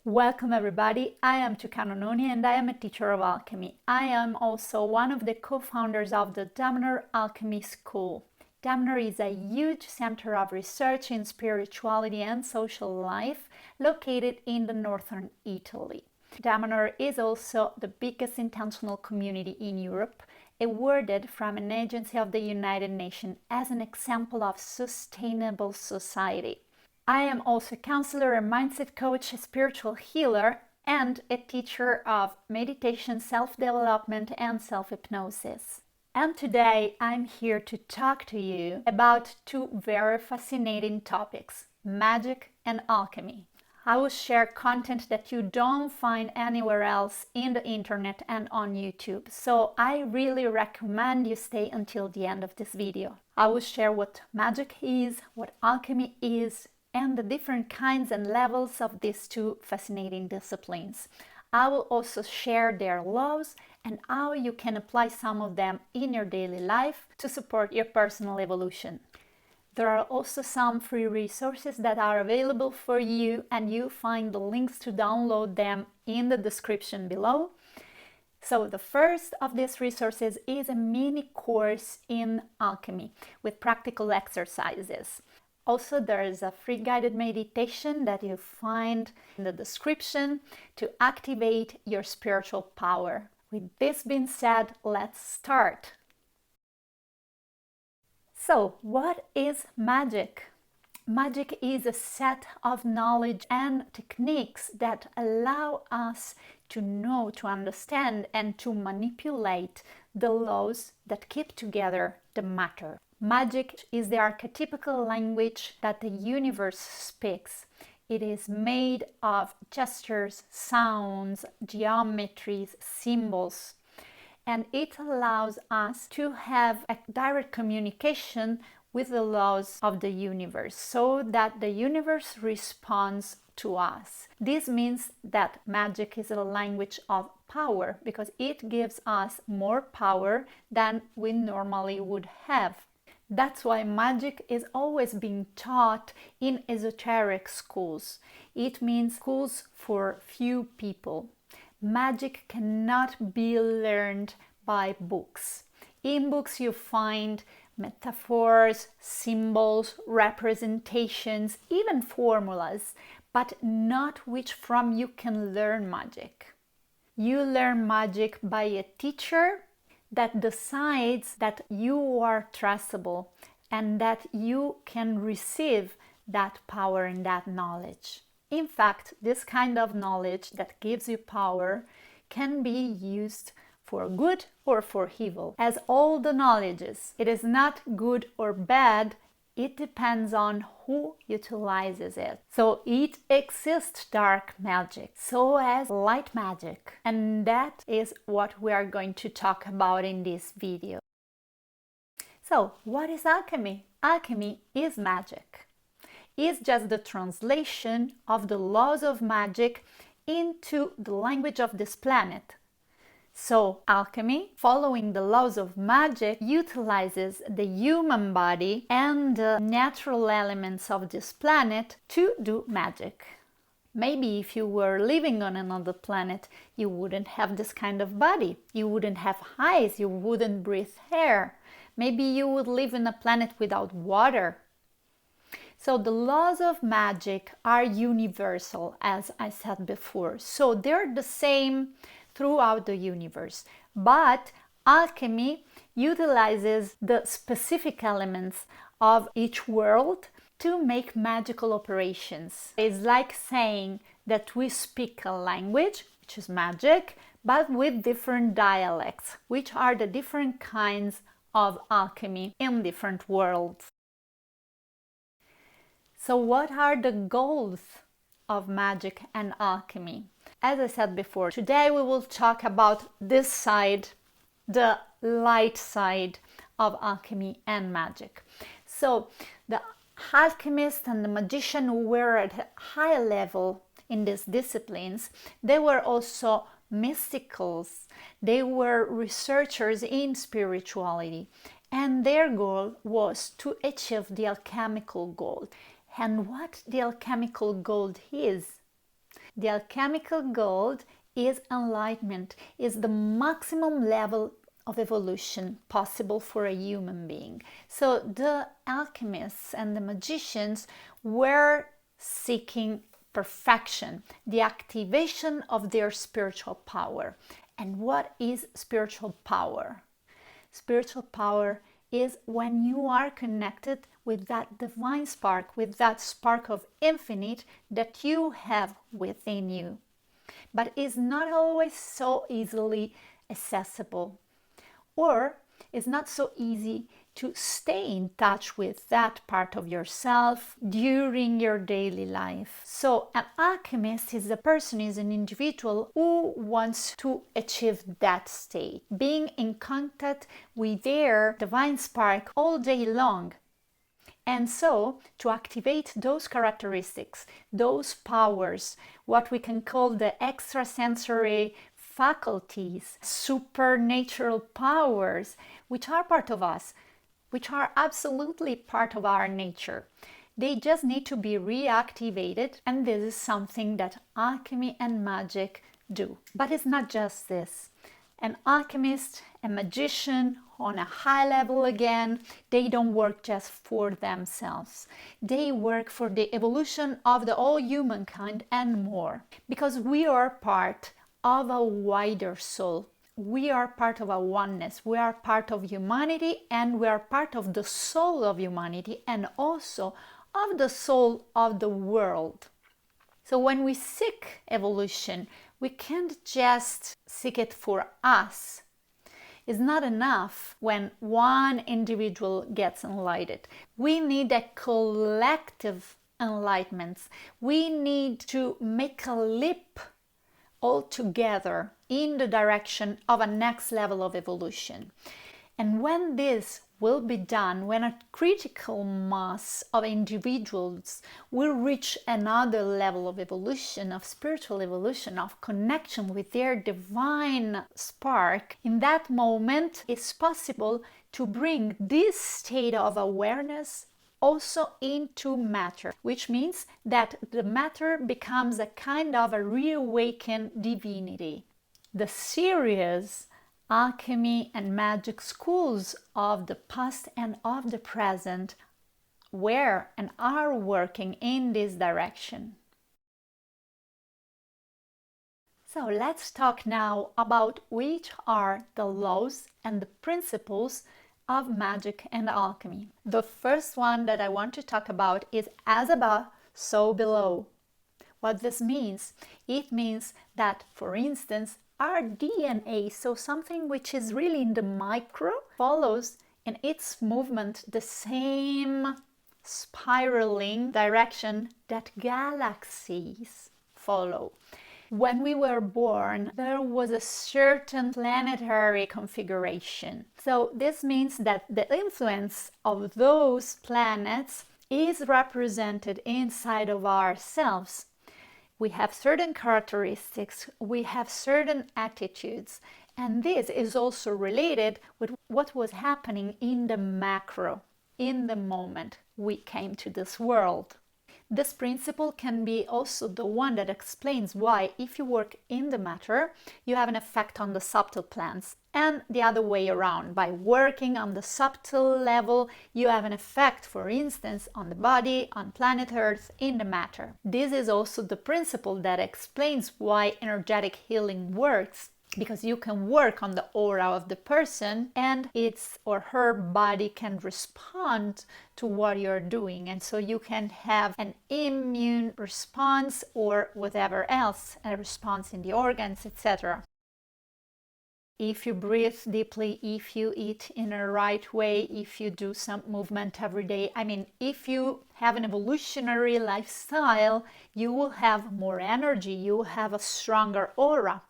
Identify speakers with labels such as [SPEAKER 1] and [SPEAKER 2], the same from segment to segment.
[SPEAKER 1] Welcome everybody, I am Tucano Noni and I am a teacher of alchemy. I am also one of the co-founders of the Damner Alchemy School. Damner is a huge center of research in spirituality and social life located in the northern Italy. Damner is also the biggest intentional community in Europe, awarded from an agency of the United Nations as an example of sustainable society. I am also a counselor, a mindset coach, a spiritual healer, and a teacher of meditation, self-development, and self-hypnosis. And today I'm here to talk to you about two very fascinating topics, magic and alchemy. I will share content that you don't find anywhere else in the internet and on YouTube. So I really recommend you stay until the end of this video. I will share what magic is, what alchemy is, and the different kinds and levels of these two fascinating disciplines. I will also share their laws and how you can apply some of them in your daily life to support your personal evolution. There are also some free resources that are available for you, and you find the links to download them in the description below. So the first of these resources is a mini course in alchemy with practical exercises. Also, there is a free guided meditation that you find in the description to activate your spiritual power. With this being said, let's start. So, what is magic? Magic is a set of knowledge and techniques that allow us to know, to understand, and to manipulate the laws that keep together the matter. Magic is the archetypical language that the universe speaks. It is made of gestures, sounds, geometries, symbols, and it allows us to have a direct communication with the laws of the universe so that the universe responds to us. This means that magic is a language of power because it gives us more power than we normally would have. That's why magic is always being taught in esoteric schools. It means schools for few people. Magic cannot be learned by books. In books you find metaphors, symbols, representations, even formulas, but not which from you can learn magic. You learn magic by a teacher that decides that you are trustable and that you can receive that power and that knowledge. In fact, this kind of knowledge that gives you power can be used for good or for evil. As all the knowledges, it is not good or bad, it depends on who utilizes it. So it exists dark magic, so as light magic. And that is what we are going to talk about in this video. So what is alchemy? Alchemy is magic. It's just the translation of the laws of magic into the language of this planet. So alchemy, following the laws of magic, utilizes the human body and the natural elements of this planet to do magic. Maybe if you were living on another planet, you wouldn't have this kind of body. You wouldn't have eyes, you wouldn't breathe air. Maybe you would live in a planet without water. So the laws of magic are universal, as I said before. So they're the same throughout the universe, but alchemy utilizes the specific elements of each world to make magical operations. It's like saying that we speak a language, which is magic, but with different dialects, which are the different kinds of alchemy in different worlds. So what are the goals of magic and alchemy? As I said before, today we will talk about this side, the light side of alchemy and magic. So the alchemists and the magician who were at a high level in these disciplines, they were also mysticals. They were researchers in spirituality, and their goal was to achieve the alchemical gold. And what the alchemical gold is? The alchemical goal is enlightenment, is the maximum level of evolution possible for a human being. So the alchemists and the magicians were seeking perfection, the activation of their spiritual power. And what is spiritual power? Spiritual power is when you are connected with that divine spark, with that spark of infinite that you have within you, but is not always so easily accessible, or is not so easy to stay in touch with that part of yourself during your daily life. So an alchemist is a person, is an individual who wants to achieve that state, being in contact with their divine spark all day long. And so, to activate those characteristics, those powers, what we can call the extrasensory faculties, supernatural powers, which are part of us, which are absolutely part of our nature. They just need to be reactivated, and this is something that alchemy and magic do. But it's not just this. An alchemist, a magician, on a high level again, they don't work just for themselves. They work for the evolution of the whole humankind and more. Because we are part of a wider soul. We are part of a oneness. We are part of humanity, and we are part of the soul of humanity and also of the soul of the world. So when we seek evolution, we can't just seek it for us. It's not enough when one individual gets enlightened. We need a collective enlightenment. We need to make a leap all together in the direction of a next level of evolution. And when this will be done, when a critical mass of individuals will reach another level of evolution, of spiritual evolution, of connection with their divine spark, in that moment it's possible to bring this state of awareness also into matter, which means that the matter becomes a kind of a reawakened divinity. The serious alchemy and magic schools of the past and of the present were and are working in this direction. So let's talk now about which are the laws and the principles of magic and alchemy. The first one that I want to talk about is as above, so below. What this means? It means that, for instance, our DNA, so something which is really in the micro, follows in its movement the same spiraling direction that galaxies follow. When we were born, there was a certain planetary configuration. So this means that the influence of those planets is represented inside of ourselves. We have certain characteristics, we have certain attitudes, and this is also related with what was happening in the macro, in the moment we came to this world. This principle can be also the one that explains why, if you work in the matter, you have an effect on the subtle plans, and the other way around. By working on the subtle level, you have an effect, for instance, on the body, on planet Earth, in the matter. This is also the principle that explains why energetic healing works, because you can work on the aura of the person and its or her body can respond to what you're doing, and so you can have an immune response or whatever else, a response in the organs, etc. If you breathe deeply, if you eat in a right way, if you do some movement every day, if you have an evolutionary lifestyle, you will have more energy, you will have a stronger aura.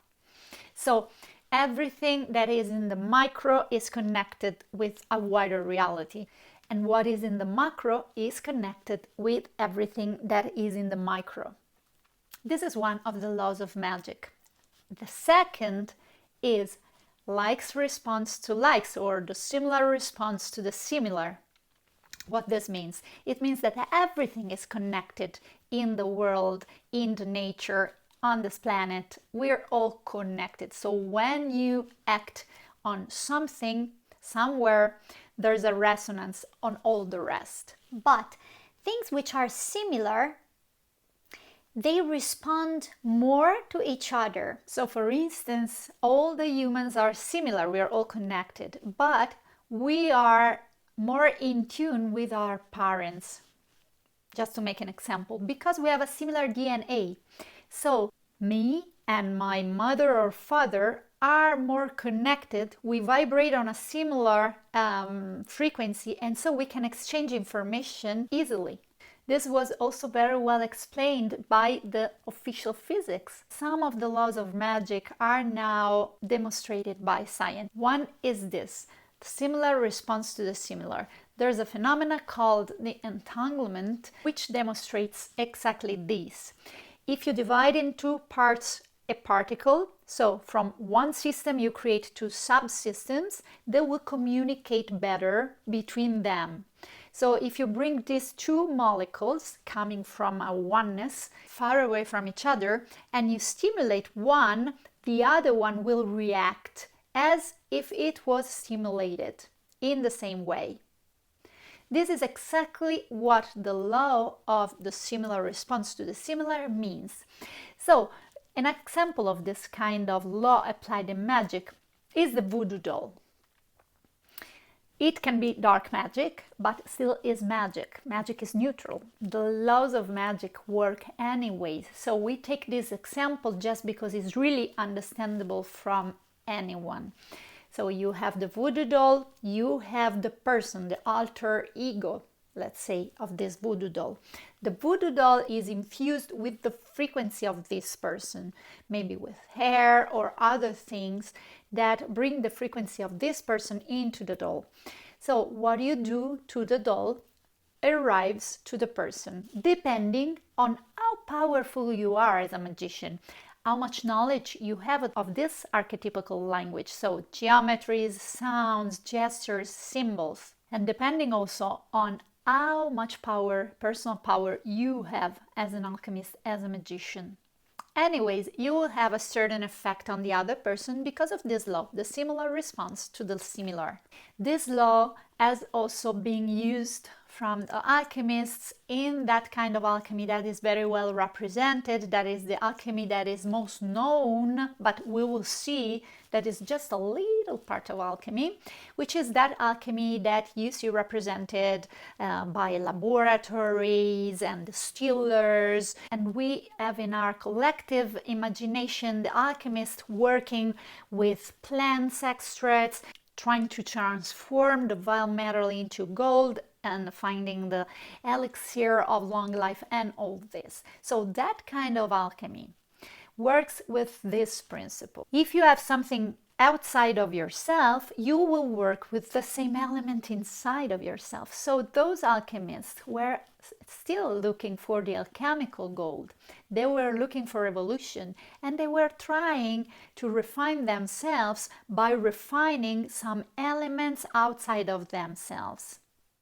[SPEAKER 1] So everything that is in the micro is connected with a wider reality, and what is in the macro is connected with everything that is in the micro. This is one of the laws of magic. The second is likes response to likes, or the similar response to the similar. What this means? It means that everything is connected in the world, in the nature, on this planet. We're all connected. So when you act on something, somewhere, there's a resonance on all the rest.
[SPEAKER 2] But things which are similar, they respond more to each other.
[SPEAKER 1] So for instance, all the humans are similar, we are all connected, but we are more in tune with our parents, just to make an example, because we have a similar DNA. So me and my mother or father are more connected, we vibrate on a similar frequency, and so we can exchange information easily. This was also very well explained by the official physics. Some of the laws of magic are now demonstrated by science. One is this: similar response to the similar. There's a phenomenon called the entanglement, which demonstrates exactly this. If you divide in two parts a particle, so from one system you create two subsystems, they will communicate better between them. So if you bring these two molecules coming from a oneness far away from each other and you stimulate one, the other one will react as if it was stimulated in the same way. This is exactly what the law of the similar response to the similar means. So an example of this kind of law applied in magic is the voodoo doll. It can be dark magic, but still is magic. Magic is neutral. The laws of magic work anyways. So we take this example just because it's really understandable from anyone. So you have the voodoo doll, you have the person, the alter ego, let's say, of this voodoo doll. The voodoo doll is infused with the frequency of this person, maybe with hair or other things that bring the frequency of this person into the doll. So what you do to the doll arrives to the person, depending on how powerful you are as a magician, how much knowledge you have of this archetypical language, so geometries, sounds, gestures, symbols, and depending also on how much power, personal power, you have as an alchemist, as a magician. Anyways, you will have a certain effect on the other person because of this law, the similar response to the similar. This law has also been used from the alchemists in that kind of alchemy that is very well represented, that is the alchemy that is most known, but we will see that is just a little part of alchemy, which is that alchemy that you see represented by laboratories and distillers, and we have in our collective imagination the alchemist working with plants extracts, trying to transform the vile metal into gold and finding the elixir of long life and all this. So that kind of alchemy works with this principle. If you have something outside of yourself, you will work with the same element inside of yourself. So those alchemists were still looking for the alchemical gold. They were looking for evolution, and they were trying to refine themselves by refining some elements outside of themselves.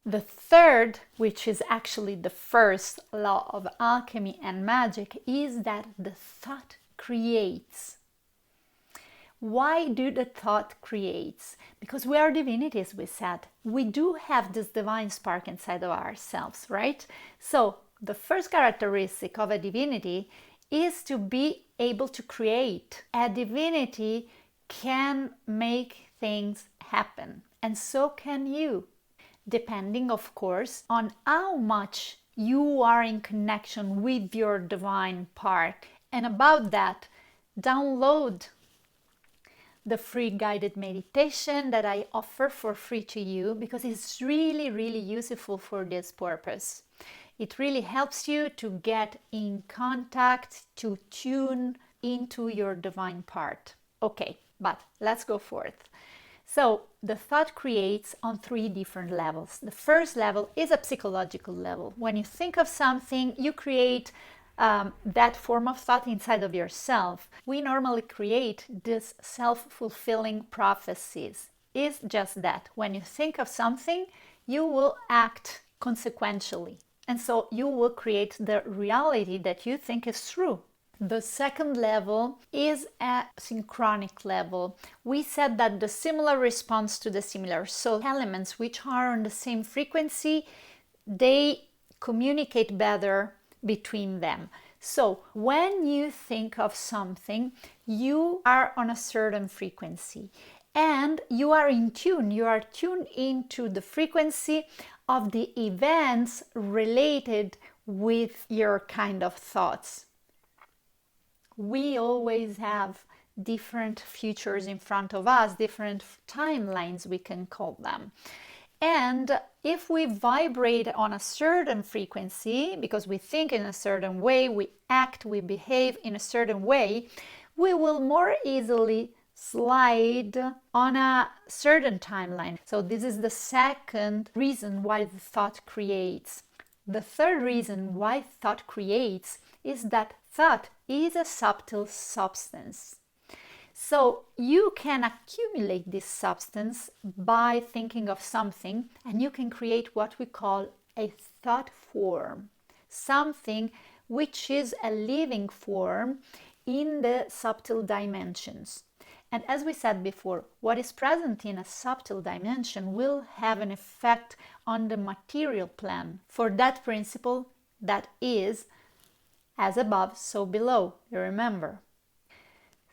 [SPEAKER 1] The third, which is actually the first law of alchemy and magic, is that the thought creates. Why do the thought creates? Because we are divinities, we said. We do have this divine spark inside of ourselves, right? So the first characteristic of a divinity is to be able to create. A divinity can make things happen, and so can you, depending, of course, on how much you are in connection with your divine part. And about that, download the free guided meditation that I offer for free to you, because it's really, really useful for this purpose. It really helps you to get in contact, to tune into your divine part. Okay, but let's go forth. So the thought creates on 3 different levels. The first level is a psychological level. When you think of something, you create that form of thought inside of yourself. We normally create this self-fulfilling prophecies. It's just that when you think of something, you will act consequentially. And so you will create the reality that you think is true. The second level is a synchronic level. We said that the similar responds to the similar. So elements which are on the same frequency, they communicate better between them. So when you think of something, you are on a certain frequency and you are in tune. You are tuned into the frequency of the events related with your kind of thoughts. We always have different futures in front of us, different timelines, we can call them. And if we vibrate on a certain frequency, because we think in a certain way, we act, we behave in a certain way, we will more easily slide on a certain timeline. So this is the second reason why the thought creates. The third reason why thought creates is that thought is a subtle substance. So you can accumulate this substance by thinking of something, and you can create what we call a thought form, something which is a living form in the subtle dimensions. And as we said before, what is present in a subtle dimension will have an effect on the material plane. For that principle, that is, as above, so below, you remember.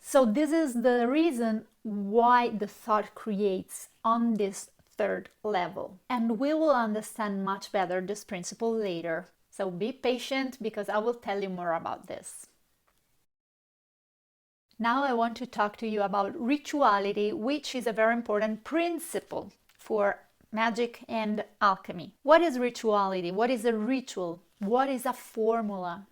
[SPEAKER 1] So this is the reason why the thought creates on this third level. And we will understand much better this principle later. So be patient because I will tell you more about this. Now I want to talk to you about rituality, which is a very important principle for magic and alchemy. What is rituality? What is a ritual? What is a formula?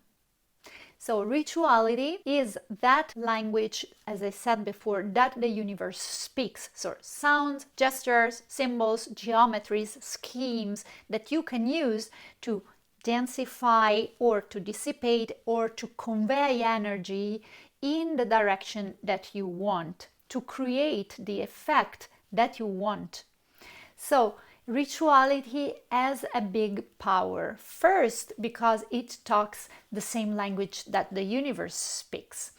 [SPEAKER 1] So rituality is that language, as I said before, that the universe speaks. So sounds, gestures, symbols, geometries, schemes that you can use to densify or to dissipate or to convey energy in the direction that you want, to create the effect that you want. So rituality has a big power. First, because it talks the same language that the universe speaks.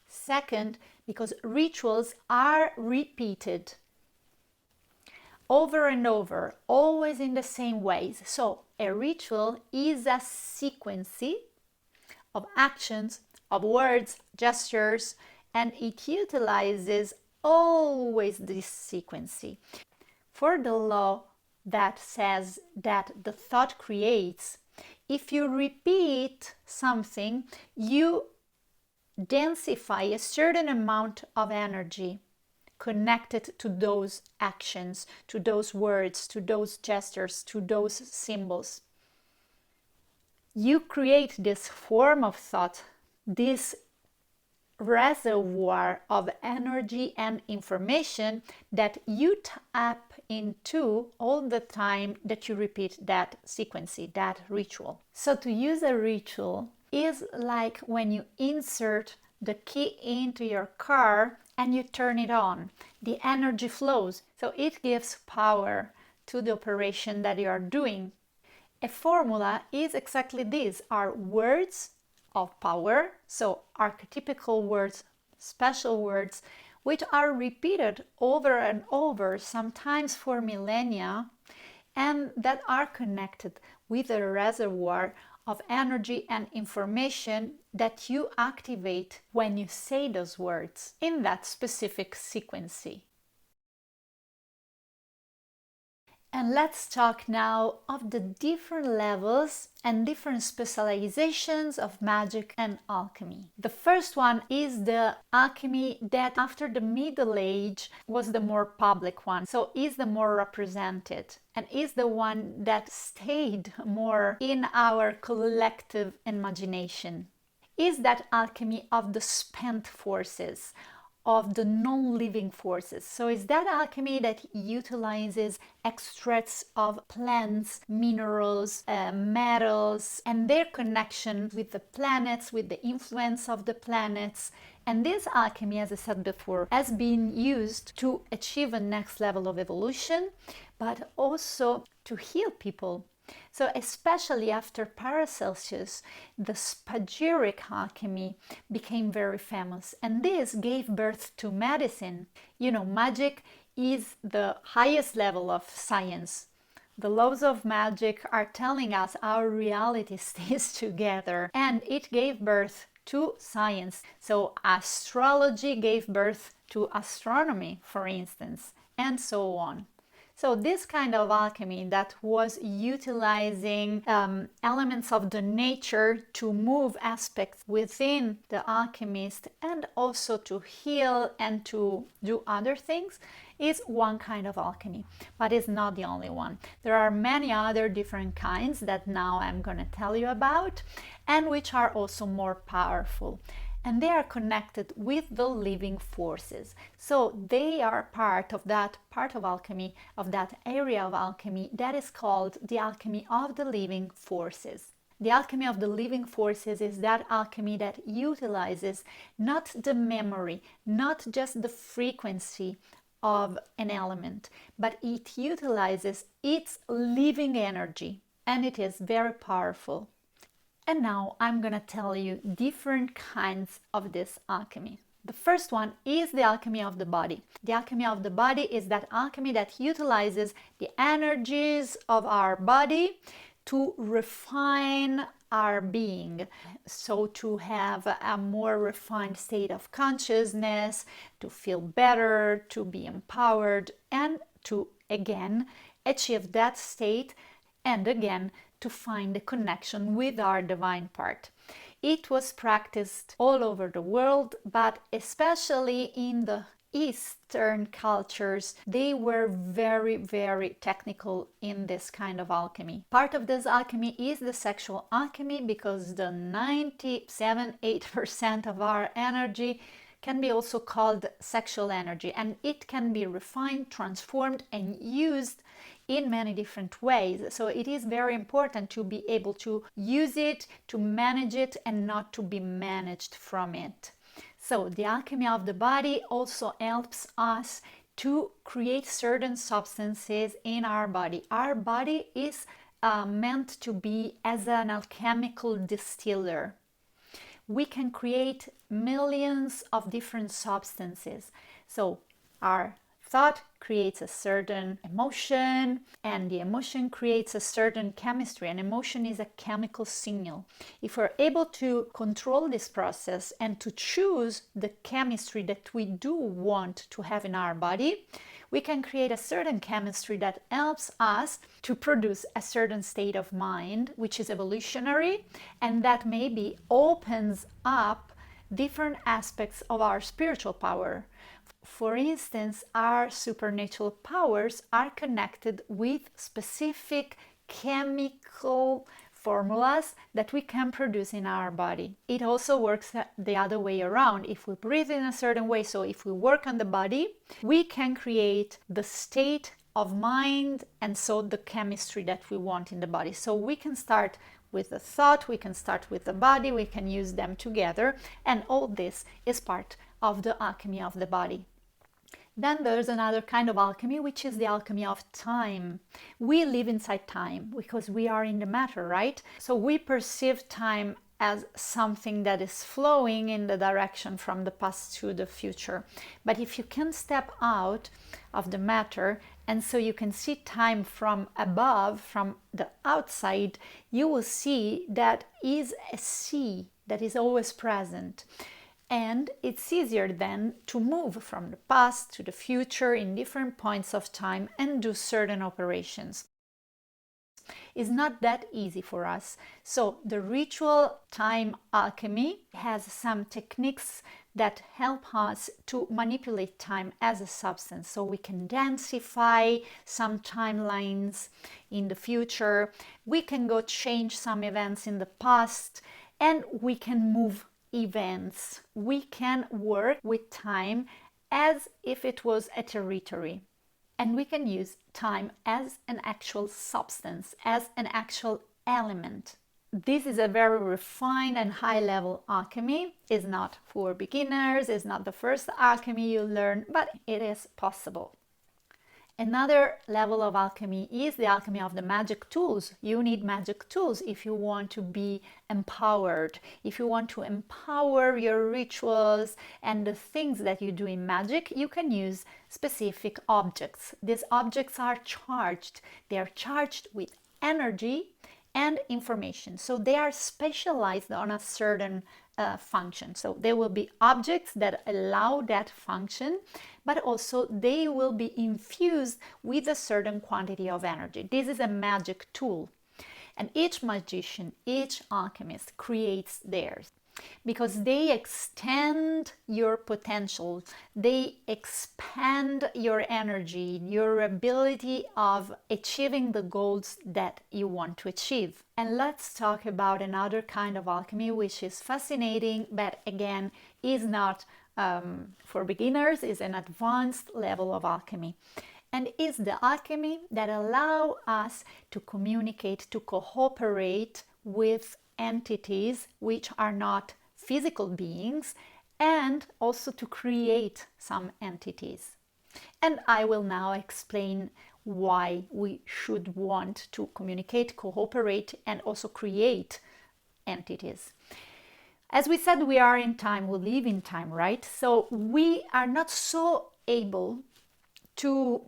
[SPEAKER 1] Second, because rituals are repeated over and over, always in the same ways. So a ritual is a sequence of actions, of words, gestures, and it utilizes always this sequence. For the law that says that the thought creates, if you repeat something, you densify a certain amount of energy connected to those actions, to those words, to those gestures, to those symbols. You create this form of thought, this reservoir of energy and information that you tap into all the time that you repeat that sequence, that ritual. So to use a ritual is like when you insert the key into your car and you turn it on. The energy flows, so it gives power to the operation that you are doing. A formula is exactly this, are words of power, so archetypical words, special words, which are repeated over and over, sometimes for millennia, and that are connected with a reservoir of energy and information that you activate when you say those words in that specific sequence. And let's talk now of the different levels and different specializations of magic and alchemy. The first one is the alchemy that after the Middle Age was the more public one, so is the more represented and is the one that stayed more in our collective imagination. Is that alchemy of the spent forces, of the non-living forces. So is that alchemy that utilizes extracts of plants, minerals, metals, and their connection with the planets, with the influence of the planets. And this alchemy, as I said before, has been used to achieve a next level of evolution, but also to heal people. So especially after Paracelsus, the spagyric alchemy became very famous, and this gave birth to medicine. You know, magic is the highest level of science. The laws of magic are telling us our reality stays together, and it gave birth to science. So astrology gave birth to astronomy, for instance, and so on. So this kind of alchemy that was utilizing elements of the nature to move aspects within the alchemist and also to heal and to do other things is one kind of alchemy, but it's not the only one. There are many other different kinds that now I'm going to tell you about, and which are also more powerful. And they are connected with the living forces. So they are part of that part of alchemy, of that area of alchemy that is called the alchemy of the living forces. The alchemy of the living forces is that alchemy that utilizes not the memory, not just the frequency of an element, but it utilizes its living energy, and it is very powerful. And now I'm going to tell you different kinds of this alchemy. The first one is the alchemy of the body. The alchemy of the body is that alchemy that utilizes the energies of our body to refine our being. So to have a more refined state of consciousness, to feel better, to be empowered, and to again achieve that state, and again to find a connection with our divine part. It was practiced all over the world, but especially in the Eastern cultures, they were very, very technical in this kind of alchemy. Part of this alchemy is the sexual alchemy, because the 97-8% of our energy can be also called sexual energy, and it can be refined, transformed, and used in many different ways. So it is very important to be able to use it, to manage it, and not to be managed from it. So the alchemy of the body also helps us to create certain substances in our body. Our body is meant to be as an alchemical distiller. We can create millions of different substances. So our thought creates a certain emotion, and the emotion creates a certain chemistry. An emotion is a chemical signal. If we're able to control this process and to choose the chemistry that we do want to have in our body, we can create a certain chemistry that helps us to produce a certain state of mind, which is evolutionary, and that maybe opens up different aspects of our spiritual power. For instance, our supernatural powers are connected with specific chemical formulas that we can produce in our body. It also works the other way around. If we breathe in a certain way, so if we work on the body, we can create the state of mind and so the chemistry that we want in the body. So we can start with the thought, we can start with the body, we can use them together, and all this is part of the alchemy of the body. Then there's another kind of alchemy, which is the alchemy of time. We live inside time because we are in the matter, right? So we perceive time as something that is flowing in the direction from the past to the future. But if you can step out of the matter, and so you can see time from above, from the outside, you will see that is a sea that is always present. And it's easier then to move from the past to the future in different points of time and do certain operations. It's not that easy for us. So the ritual time alchemy has some techniques that help us to manipulate time as a substance. So we can densify some timelines in the future, we can go change some events in the past, and we can move events. We can work with time as if it was a territory. And we can use time as an actual substance, as an actual element. This is a very refined and high-level alchemy. It's not for beginners, it's not the first alchemy you learn, but it is possible. Another level of alchemy is the alchemy of the magic tools. You need magic tools if you want to be empowered, if you want to empower your rituals and the things that you do in magic. You can use specific objects. These objects are charged. They are charged with energy and information. So they are specialized on a certain function. So there will be objects that allow that function, but also they will be infused with a certain quantity of energy. This is a magic tool. And each magician, each alchemist creates theirs because they extend your potential, they expand your energy, your ability of achieving the goals that you want to achieve. And let's talk about another kind of alchemy which is fascinating, but again is not for beginners, is an advanced level of alchemy. And is the alchemy that allow us to communicate, to cooperate with entities which are not physical beings, and also to create some entities. And I will now explain why we should want to communicate, cooperate, and also create entities. As we said, we are in time, we live in time, right? So we are not so able to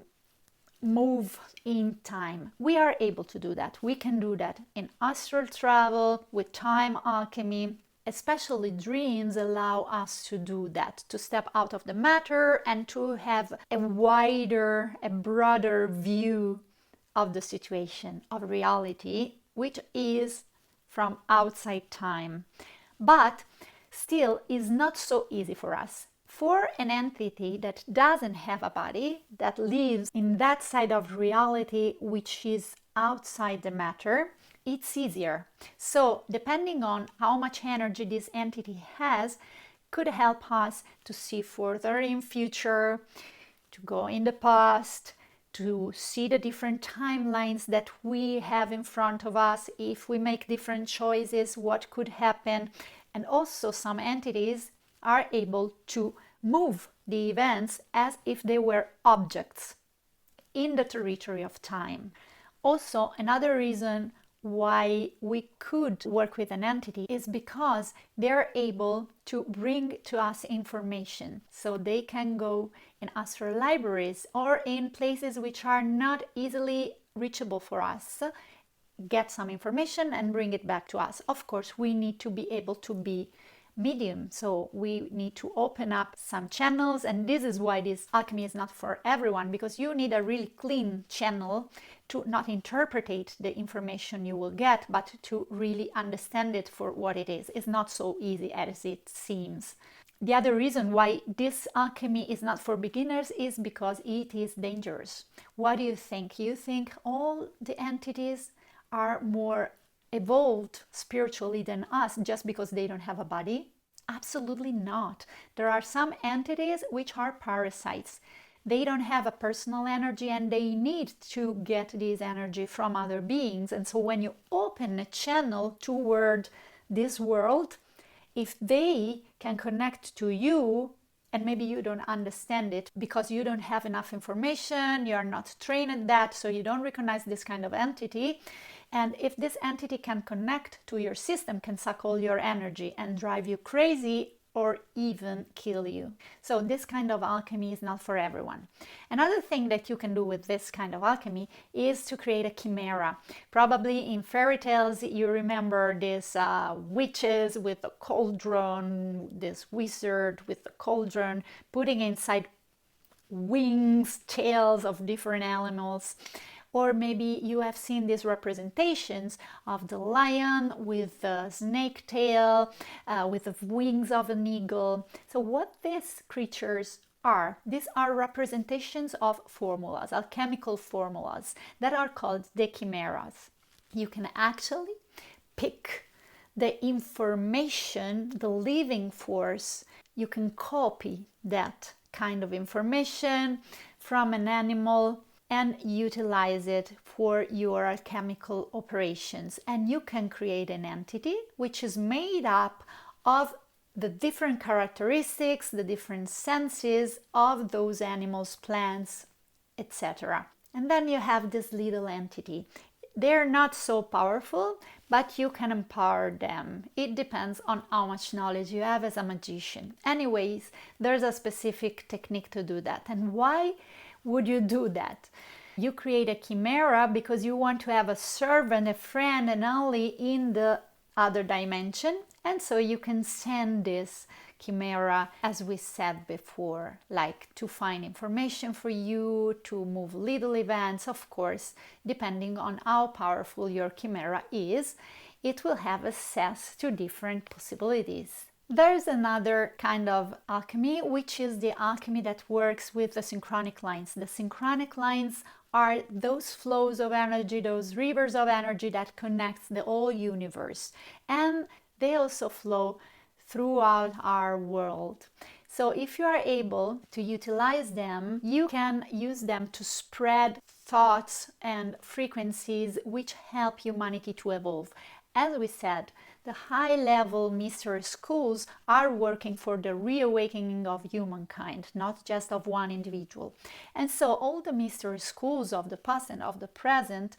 [SPEAKER 1] move in time. We are able to do that. We can do that in astral travel, with time alchemy. Especially dreams allow us to do that, to step out of the matter and to have a wider, a broader view of the situation, of reality, which is from outside time. But still is not so easy for us. For an entity that doesn't have a body, that lives in that side of reality which is outside the matter, it's easier. So depending on how much energy this entity has, could help us to see further in future, to go in the past, to see the different timelines that we have in front of us. If we make different choices, what could happen? And also some entities are able to move the events as if they were objects in the territory of time. Also, another reason why we could work with an entity is because they're able to bring to us information. So they can go in astral libraries or in places which are not easily reachable for us, get some information and bring it back to us. Of course, we need to be able to be medium, so we need to open up some channels, and this is why this alchemy is not for everyone, because you need a really clean channel to not interpret the information you will get, but to really understand it for what it is. It's not so easy as it seems. The other reason why this alchemy is not for beginners is because it is dangerous. What do you think? You think all the entities are more evolved spiritually than us just because they don't have a body? Absolutely not. There are some entities which are parasites. They don't have a personal energy and they need to get this energy from other beings. And so when you open a channel toward this world, if they can connect to you, and maybe you don't understand it because you don't have enough information, you are not trained in that, so you don't recognize this kind of entity. And if this entity can connect to your system, can suck all your energy and drive you crazy or even kill you. So this kind of alchemy is not for everyone. Another thing that you can do with this kind of alchemy is to create a chimera. Probably in fairy tales you remember these witches with a cauldron, this wizard with a cauldron, putting inside wings, tails of different animals. Or maybe you have seen these representations of the lion with the snake tail, with the wings of an eagle. So what these creatures are, these are representations of formulas, alchemical formulas that are called the chimeras. You can actually pick the information, the living force. You can copy that kind of information from an animal and utilize it for your alchemical operations. And you can create an entity which is made up of the different characteristics, the different senses of those animals, plants, etc. And then you have this little entity. They're not so powerful, but you can empower them. It depends on how much knowledge you have as a magician. Anyways, there's a specific technique to do that. And why would you do that? You create a chimera because you want to have a servant, a friend, and only in the other dimension. And so you can send this chimera, as we said before, like to find information for you, to move little events. Of course, depending on how powerful your chimera is, it will have access to different possibilities. There's another kind of alchemy, which is the alchemy that works with the synchronic lines. The synchronic lines are those flows of energy, those rivers of energy that connects the whole universe. And they also flow throughout our world. So if you are able to utilize them, you can use them to spread thoughts and frequencies which help humanity to evolve. As we said, the high-level mystery schools are working for the reawakening of humankind, not just of one individual. And so all the mystery schools of the past and of the present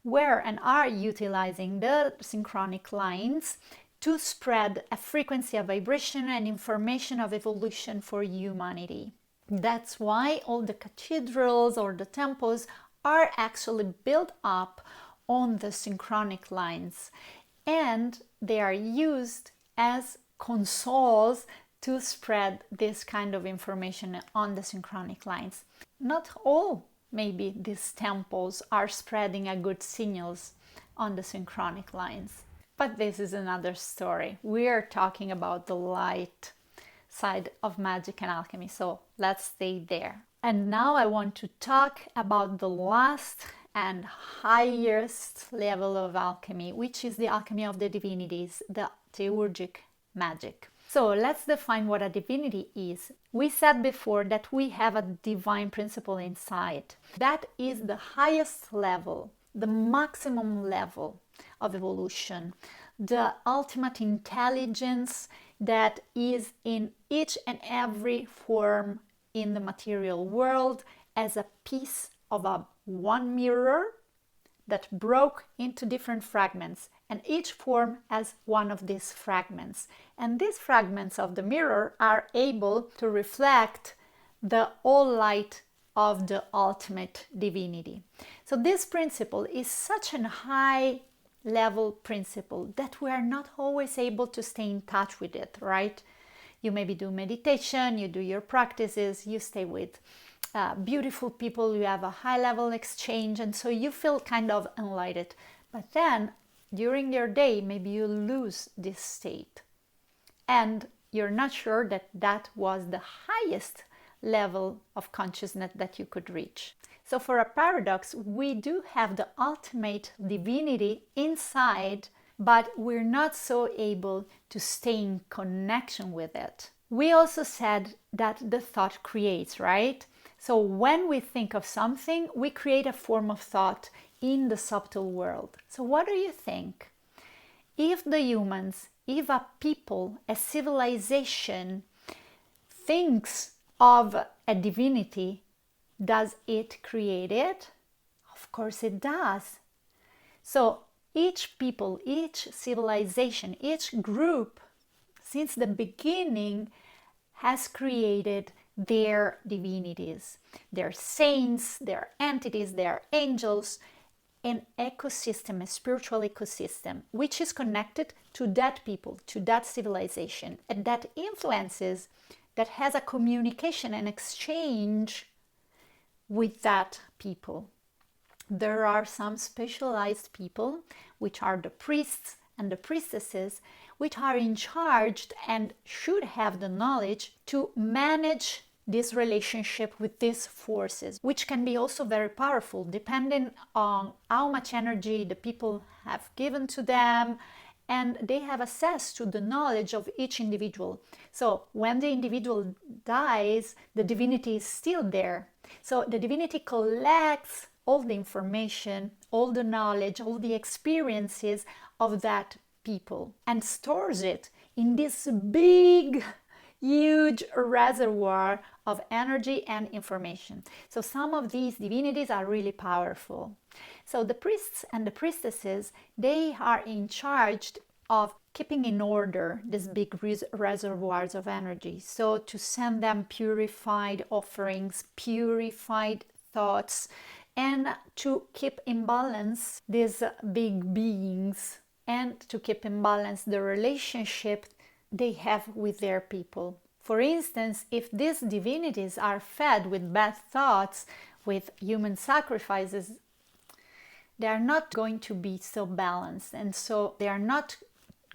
[SPEAKER 1] were and are utilizing the synchronic lines to spread a frequency of vibration and information of evolution for humanity. That's why all the cathedrals or the temples are actually built up on the synchronic lines, and they are used as consoles to spread this kind of information on the synchronic lines. Not all, maybe, these temples are spreading a good signals on the synchronic lines. But this is another story. We are talking about the light side of magic and alchemy, so let's stay there. And now I want to talk about the last and highest level of alchemy, which is the alchemy of the divinities, the theurgic magic. So let's define what a divinity is. We said before that we have a divine principle inside. That is the highest level, the maximum level of evolution, the ultimate intelligence that is in each and every form in the material world as a piece of one mirror that broke into different fragments, and each form has one of these fragments. And these fragments of the mirror are able to reflect the all light of the ultimate divinity. So this principle is such a high level principle that we are not always able to stay in touch with it, right? You maybe do meditation, you do your practices, you stay with beautiful people, you have a high level exchange, and so you feel kind of enlightened. But then during your day, maybe you lose this state and you're not sure that that was the highest level of consciousness that you could reach. So for a paradox, we do have the ultimate divinity inside, but we're not so able to stay in connection with it. We also said that the thought creates, right? So when we think of something, we create a form of thought in the subtle world. So what do you think? If the humans, if a people, a civilization thinks of a divinity, does it create it? Of course it does. So each people, each civilization, each group, since the beginning, has created their divinities, their saints, their entities, their angels, an ecosystem, a spiritual ecosystem, which is connected to that people, to that civilization, and that influences, that has a communication and exchange with that people. There are some specialized people, which are the priests and the priestesses, which are in charge and should have the knowledge to manage this relationship with these forces, which can be also very powerful depending on how much energy the people have given to them, and they have access to the knowledge of each individual. So when the individual dies, the divinity is still there. So the divinity collects all the information, all the knowledge, all the experiences of that people and stores it in this big huge reservoir of energy and information. So some of these divinities are really powerful. So the priests and the priestesses, they are in charge of keeping in order these big reservoirs of energy. So to send them purified offerings, purified thoughts, and to keep in balance these big beings, and to keep in balance the relationship they have with their people. For instance, if these divinities are fed with bad thoughts, with human sacrifices, they are not going to be so balanced, and so they are not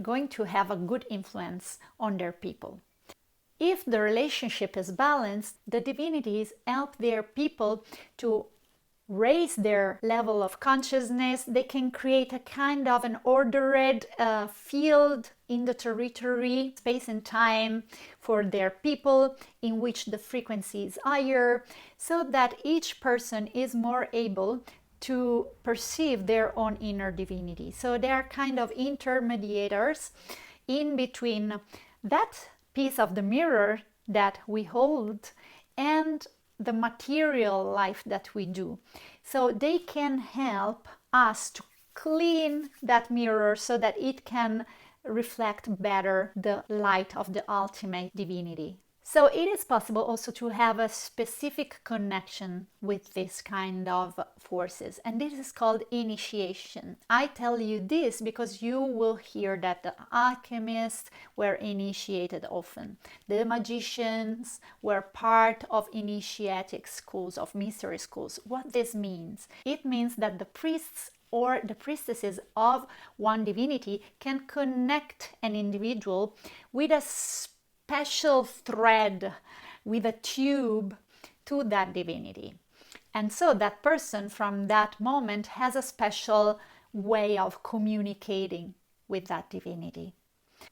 [SPEAKER 1] going to have a good influence on their people. If the relationship is balanced, the divinities help their people to raise their level of consciousness. They can create a kind of an ordered field in the territory, space and time for their people, in which the frequency is higher, so that each person is more able to perceive their own inner divinity. So they are kind of intermediators in between that piece of the mirror that we hold and the material life that we do. So they can help us to clean that mirror so that it can reflect better the light of the ultimate divinity. So it is possible also to have a specific connection with this kind of forces, and this is called initiation. I tell you this because you will hear that the alchemists were initiated often. The magicians were part of initiatic schools, of mystery schools. What this means? It means that the priests or the priestesses of one divinity can connect an individual with a special thread, with a tube to that divinity. And so that person from that moment has a special way of communicating with that divinity.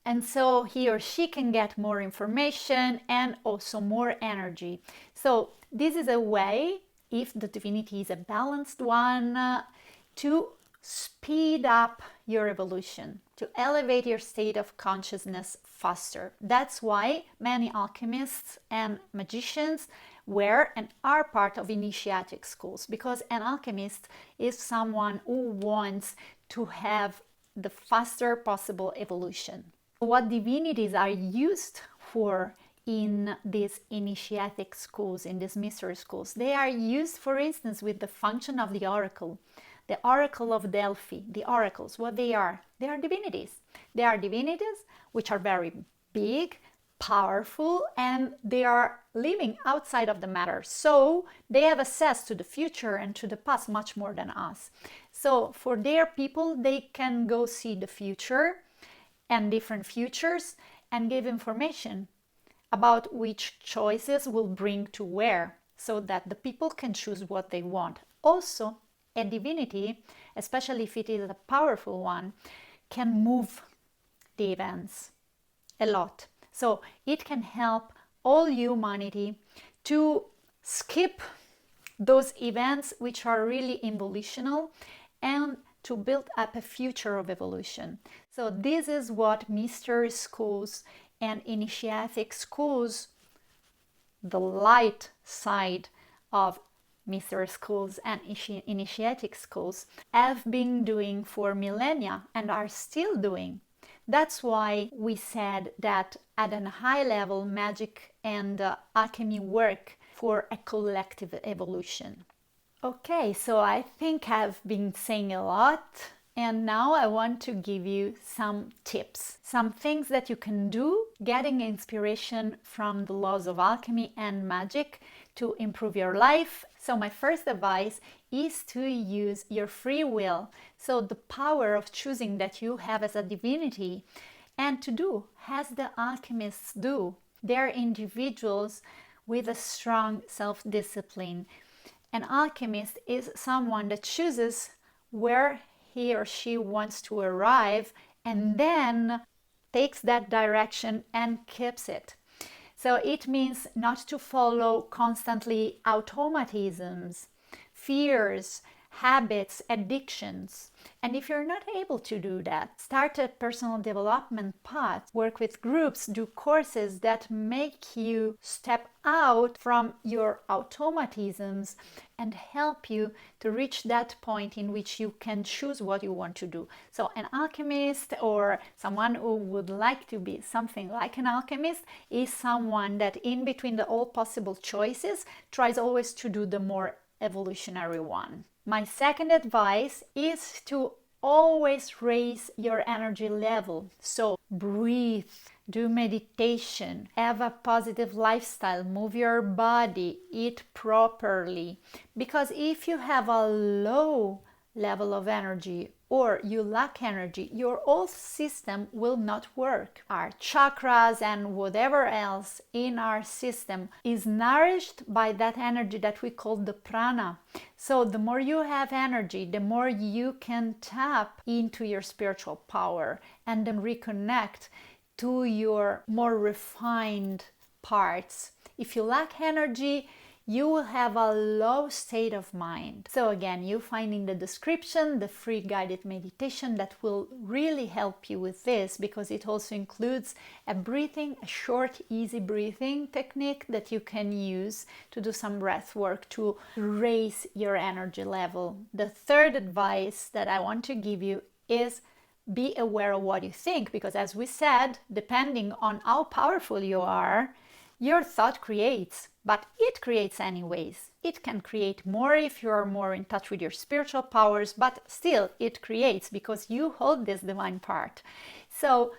[SPEAKER 1] And so he or she can get more information and also more energy. So this is a way, if the divinity is a balanced one, to speed up your evolution, to elevate your state of consciousness faster. That's why many alchemists and magicians were and are part of initiatic schools, because an alchemist is someone who wants to have the faster possible evolution. What divinities are used for in these initiatic schools, in these mystery schools? They are used, for instance, with the function of the oracle. The Oracle of Delphi, the oracles, what they are? They are divinities. They are divinities which are very big, powerful, and they are living outside of the matter. So they have access to the future and to the past much more than us. So for their people, they can go see the future and different futures and give information about which choices will bring to where, so that the people can choose what they want. Also, a divinity, especially if it is a powerful one, can move the events a lot. So it can help all humanity to skip those events which are really involutional and to build up a future of evolution. So this is what mystery schools and initiatic schools, the light side of mystery schools and initiatic schools, have been doing for millennia and are still doing. That's why we said that at a high level, magic and alchemy work for a collective evolution. Okay, so I think I've been saying a lot, and now I want to give you some tips, some things that you can do, getting inspiration from the laws of alchemy and magic to improve your life. So my first advice is to use your free will, so the power of choosing that you have as a divinity, and to do as the alchemists do. They're individuals with a strong self-discipline. An alchemist is someone that chooses where he or she wants to arrive and then takes that direction and keeps it. So it means not to follow constantly automatisms, fears, habits, addictions. And if you're not able to do that, start a personal development path, work with groups, do courses that make you step out from your automatisms and help you to reach that point in which you can choose what you want to do. So an alchemist, or someone who would like to be something like an alchemist, is someone that in between all possible choices tries always to do the more evolutionary one. My second advice is to always raise your energy level. So breathe, do meditation, have a positive lifestyle, move your body, eat properly. Because if you have a low level of energy or you lack energy, your whole system will not work. Our chakras and whatever else in our system is nourished by that energy that we call the prana. So the more you have energy, the more you can tap into your spiritual power and then reconnect to your more refined parts. If you lack energy, you will have a low state of mind. So again, you find in the description the free guided meditation that will really help you with this, because it also includes a short, easy breathing technique that you can use to do some breath work to raise your energy level. The third advice that I want to give you is be aware of what you think, because as we said, depending on how powerful you are, your thought creates, but it creates anyways. It can create more if you are more in touch with your spiritual powers, but still it creates because you hold this divine part. So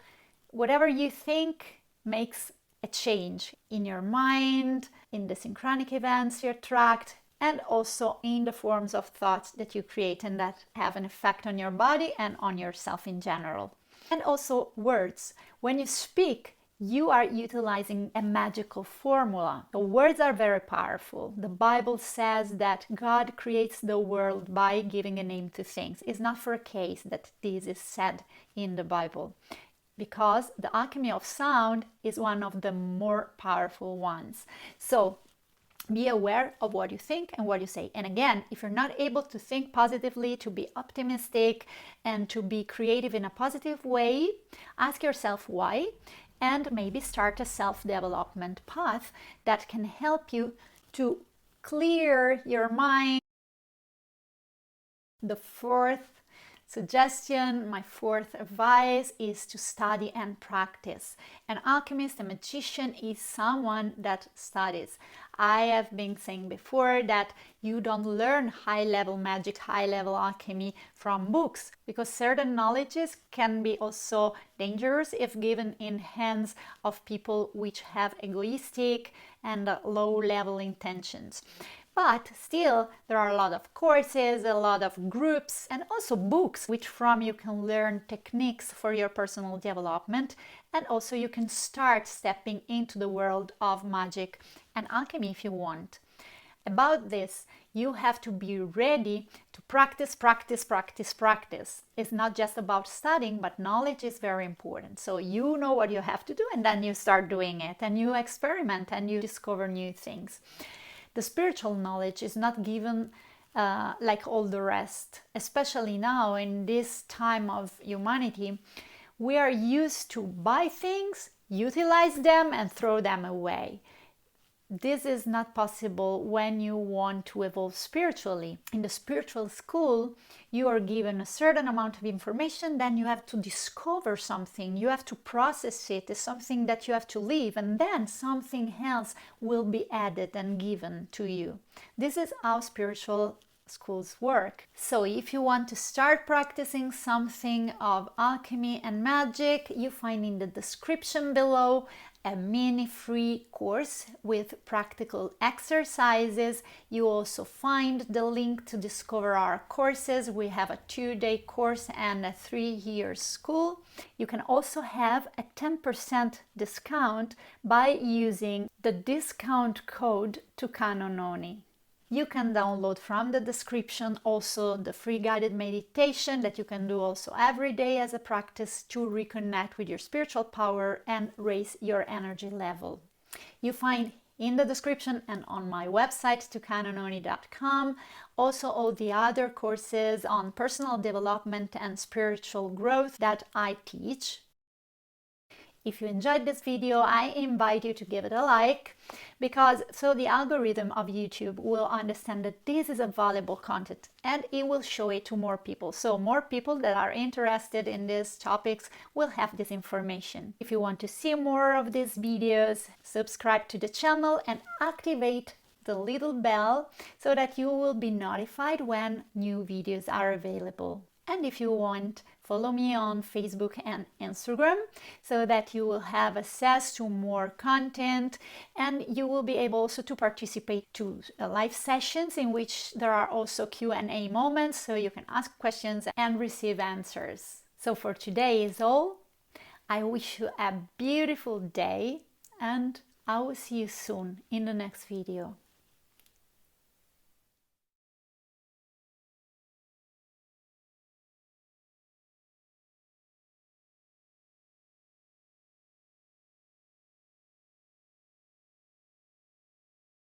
[SPEAKER 1] whatever you think makes a change in your mind, in the synchronic events you attract, and also in the forms of thoughts that you create and that have an effect on your body and on yourself in general. And also words. When you speak, you are utilizing a magical formula. The words are very powerful. The Bible says that God creates the world by giving a name to things. It's not for a case that this is said in the Bible, because the alchemy of sound is one of the more powerful ones. So be aware of what you think and what you say. And again, if you're not able to think positively, to be optimistic, and to be creative in a positive way, ask yourself why, and maybe start a self-development path that can help you to clear your mind. The fourth suggestion, my fourth advice, is to study and practice. An alchemist, a magician, is someone that studies. I have been saying before that you don't learn high-level magic, high-level alchemy from books, because certain knowledges can be also dangerous if given in hands of people which have egoistic and low-level intentions. But still, there are a lot of courses, a lot of groups, and also books, which from you can learn techniques for your personal development. And also you can start stepping into the world of magic and alchemy if you want. About this, you have to be ready to practice, practice, practice, practice. It's not just about studying, but knowledge is very important. So you know what you have to do, and then you start doing it, and you experiment, and you discover new things. The spiritual knowledge is not given like all the rest, especially now in this time of humanity. We are used to buy things, utilize them, and throw them away. This is not possible when you want to evolve spiritually. In the spiritual school, you are given a certain amount of information, then you have to discover something, you have to process it, it's something that you have to live, and then something else will be added and given to you. This is how spiritual schools work. So if you want to start practicing something of alchemy and magic, you find in the description below a mini free course with practical exercises. You also find the link to discover our courses. We have a 2-day course and a 3-year school. You can also have a 10% discount by using the discount code TUCANONONI. You can download from the description also the free guided meditation that you can do also every day as a practice to reconnect with your spiritual power and raise your energy level. You find in the description and on my website, tukanononi.com. Also, all the other courses on personal development and spiritual growth that I teach. If you enjoyed this video, I invite you to give it a like, because so the algorithm of YouTube will understand that this is a valuable content and it will show it to more people. So more people that are interested in these topics will have this information. If you want to see more of these videos, subscribe to the channel and activate the little bell so that you will be notified when new videos are available. And if you want, follow me on Facebook and Instagram so that you will have access to more content, and you will be able also to participate to live sessions in which there are also Q&A moments, so you can ask questions and receive answers. So for today is all. I wish you a beautiful day, and I will see you soon in the next video.